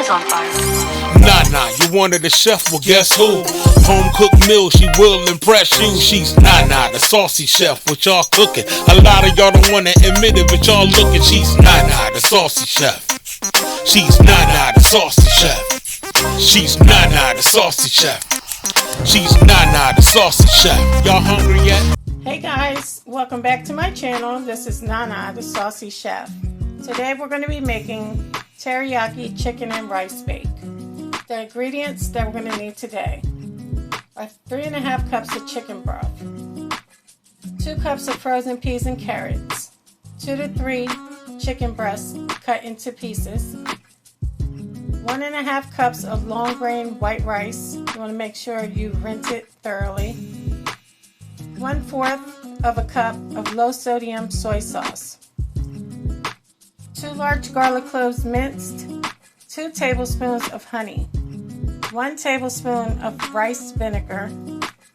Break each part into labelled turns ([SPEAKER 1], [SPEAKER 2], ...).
[SPEAKER 1] on fire.
[SPEAKER 2] Nana, you wanted a chef, well guess who? Home cooked meal, she will impress you. She's Nana, the saucy chef, what y'all cooking. A lot of y'all don't wanna admit it, but y'all looking. She's Nana, the saucy chef. She's Nana, the saucy chef. She's Nana, the saucy chef. She's Nana, the saucy chef. Y'all hungry yet?
[SPEAKER 3] Hey guys, welcome back to my channel. This is Nana, the saucy chef. Today we're going to be making teriyaki chicken and rice bake. The ingredients that we're going to need today are 3½ cups of chicken broth, 2 cups of frozen peas and carrots, 2 to 3 chicken breasts cut into pieces, 1½ cups of long grain white rice. You want to make sure you rinse it thoroughly. 1/4 of a cup of low sodium soy sauce, 2 large garlic cloves minced, 2 tablespoons of honey, 1 tablespoon of rice vinegar,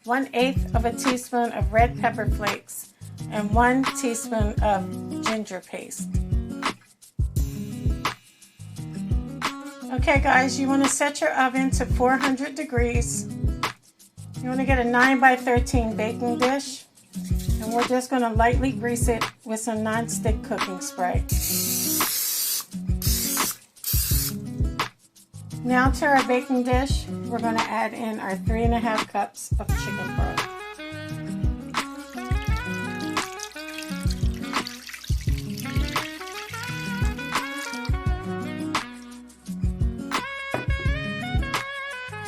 [SPEAKER 3] 1/8 of a teaspoon of red pepper flakes, and 1 teaspoon of ginger paste. Okay guys, you want to set your oven to 400 degrees. You want to get a 9x13 baking dish, and we're just going to lightly grease it with some non-stick cooking spray. Now to our baking dish, we're going to add in our 3½ cups of chicken broth.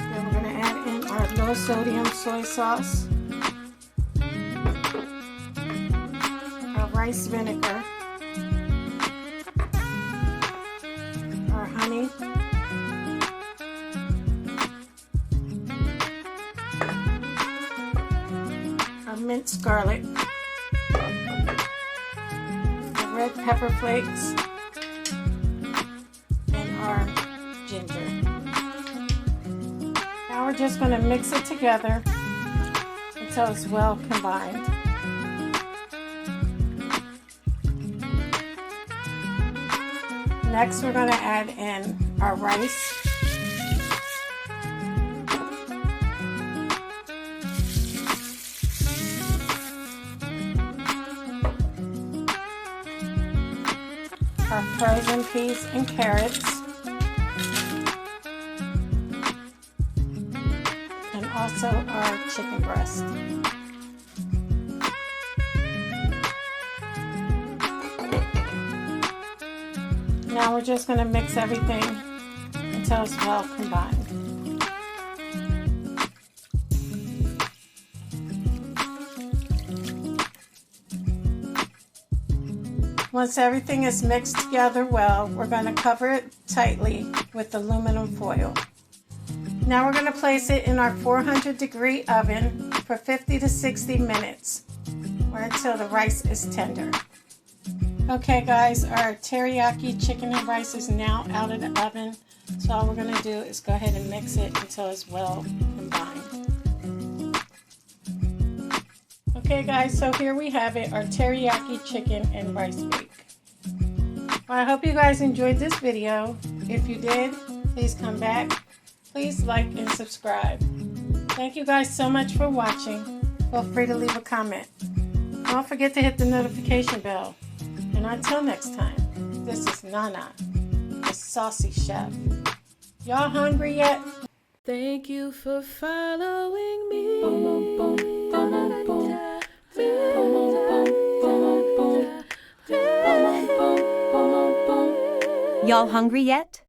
[SPEAKER 3] Then we're going to add in our low sodium soy sauce, our rice vinegar, our honey, minced garlic, the red pepper flakes, and our ginger. Now we're just going to mix it together until it's well combined. Next we're going to add in our rice, our frozen peas and carrots, and also our chicken breast. Now we're just going to mix everything until it's well combined. Once everything is mixed together well, we're going to cover it tightly with aluminum foil. Now we're going to place it in our 400-degree oven for 50 to 60 minutes or until the rice is tender. Okay guys, our teriyaki chicken and rice is now out of the oven, so all we're going to do is go ahead and mix it until it's well combined. Okay guys, so here we have it, our teriyaki chicken and rice bake. Well, I hope you guys enjoyed this video. If you did, please come back. Please like and subscribe. Thank you guys so much for watching. Feel free to leave a comment. Don't forget to hit the notification bell. And until next time, this is Nana, the saucy chef. Y'all hungry yet?
[SPEAKER 4] Thank you for following me.
[SPEAKER 5] Y'all hungry yet?